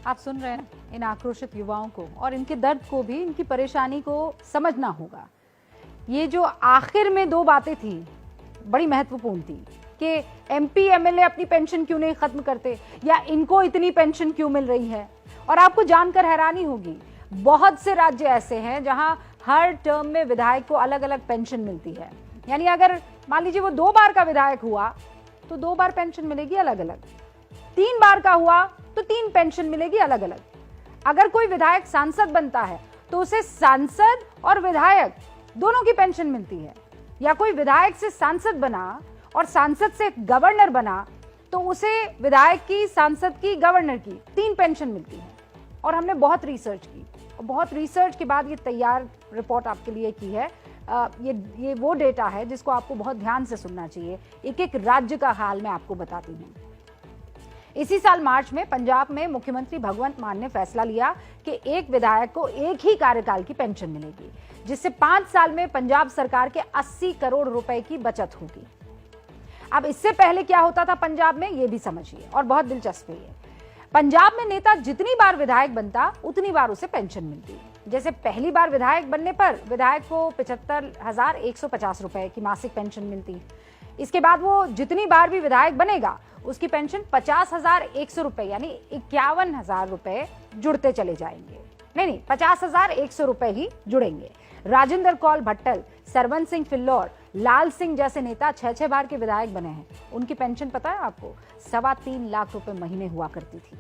आप सुन रहे हैं इन आक्रोशित युवाओं को, और इनके दर्द को भी, इनकी परेशानी को समझना होगा। ये जो आखिर में दो बातें थी बड़ी महत्वपूर्ण थी कि एमपी एमएलए अपनी पेंशन क्यों नहीं खत्म करते, या इनको इतनी पेंशन क्यों मिल रही है। और आपको जानकर हैरानी होगी, बहुत से राज्य ऐसे हैं जहां हर टर्म में विधायक को अलग अलग पेंशन मिलती है। यानी अगर मान लीजिए वो 2 बार का विधायक हुआ तो 2 बार पेंशन मिलेगी अलग अलग, 3 बार का हुआ तो 3 पेंशन मिलेगी अलग अलग। अगर कोई विधायक सांसद बनता है तो उसे सांसद और विधायक दोनों की पेंशन मिलती है, या कोई विधायक से सांसद बना और सांसद से गवर्नर बना तो उसे विधायक की, सांसद की, गवर्नर की 3 पेंशन मिलती है। और हमने बहुत रिसर्च की और बहुत रिसर्च के बाद ये तैयार रिपोर्ट आपके लिए की है। ये वो डेटा है जिसको आपको बहुत ध्यान से सुनना चाहिए। एक एक राज्य का हाल मैं आपको बताती हूँ। इसी साल मार्च में पंजाब में मुख्यमंत्री भगवंत मान ने फैसला लिया कि एक विधायक को एक ही कार्यकाल की पेंशन मिलेगी, जिससे 5 साल में पंजाब सरकार के 80 करोड़ रुपए की बचत होगी। अब इससे पहले क्या होता था पंजाब में, ये भी समझिए, और बहुत दिलचस्प है ये। पंजाब में नेता जितनी बार विधायक बनता उतनी बार उसे पेंशन मिलती। जैसे पहली बार विधायक बनने पर विधायक को 75,150 रुपए की मासिक पेंशन मिलती। इसके बाद वो जितनी बार भी विधायक बनेगा उसकी पेंशन 50,100 रुपए यानी 51,000 रुपए जुड़ते चले जाएंगे। नहीं, 50,100 रुपए ही जुड़ेंगे। राजेंद्र कौल भट्टल, सरवन सिंह फिल्लौर, लाल सिंह जैसे नेता 6 बार के विधायक बने हैं। उनकी पेंशन पता है आपको, 3.25 लाख रुपए महीने हुआ करती थी।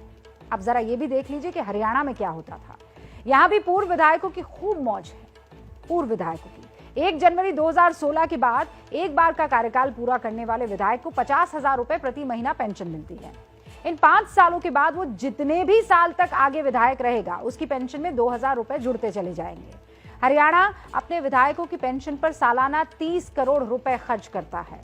अब जरा ये भी देख लीजिए कि हरियाणा में क्या होता था। यहाँ भी पूर्व विधायकों की खूब मौज है। पूर्व विधायकों की 1 जनवरी 2016 के बाद एक बार का कार्यकाल पूरा करने वाले विधायक को 50,000 रुपए प्रति महीना पेंशन मिलती है। इन 5 सालों के बाद वो जितने भी साल तक आगे विधायक रहेगा उसकी पेंशन में 2,000 रुपए जुड़ते चले जाएंगे। हरियाणा अपने विधायकों की पेंशन पर सालाना 30 करोड़ रुपए खर्च करता है।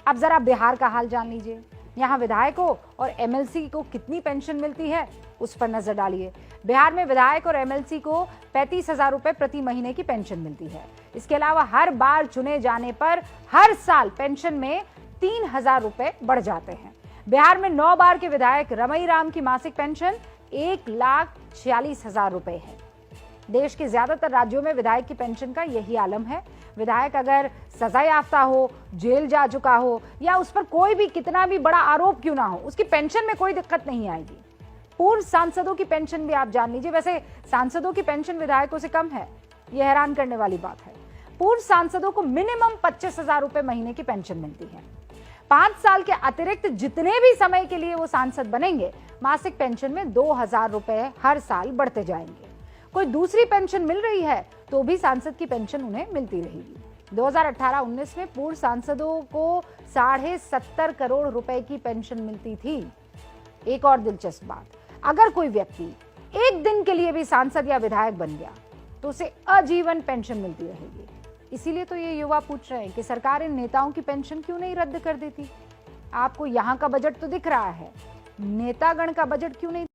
अब जरा बिहार का हाल जान लीजिए। यहाँ विधायकों और एमएलसी को कितनी पेंशन मिलती है उस पर नजर डालिए। बिहार में विधायक और एमएलसी को 35,000 रुपए प्रति महीने की पेंशन मिलती है। इसके अलावा हर बार चुने जाने पर हर साल पेंशन में 3,000 रुपए बढ़ जाते हैं। बिहार में 9 बार के विधायक रमई राम की मासिक पेंशन 1,46,000 रुपए है। देश के ज्यादातर राज्यों में विधायक की पेंशन का यही आलम है। विधायक अगर सजा याफ्ता हो, जेल जा चुका हो, या उस पर कोई भी कितना भी बड़ा आरोप क्यों ना हो, उसकी पेंशन में कोई दिक्कत नहीं आएगी। पूर्व सांसदों की पेंशन भी आप जान लीजिए। वैसे सांसदों की पेंशन विधायकों से कम है, यह हैरान करने वाली बात है। पूर्व सांसदों को मिनिमम 25,000 रुपए महीने की पेंशन मिलती है। 5 साल के अतिरिक्त जितने भी समय के लिए वो सांसद बनेंगे, मासिक पेंशन में 2,000 रुपए हर साल बढ़ते जाएंगे। कोई दूसरी पेंशन मिल रही है तो भी सांसद की पेंशन उन्हें मिलती रहेगी। 2018-19 में पूर्व सांसदों को 70.5 करोड़ रुपए की पेंशन मिलती थी। एक और दिलचस्प बात, अगर कोई व्यक्ति एक दिन के लिए भी सांसद या विधायक बन गया तो उसे आजीवन पेंशन मिलती रहेगी। इसीलिए तो ये युवा पूछ रहे हैं कि सरकार इन नेताओं की पेंशन क्यों नहीं रद्द कर देती। आपको यहाँ का बजट तो दिख रहा है, नेतागण का बजट क्यों नहीं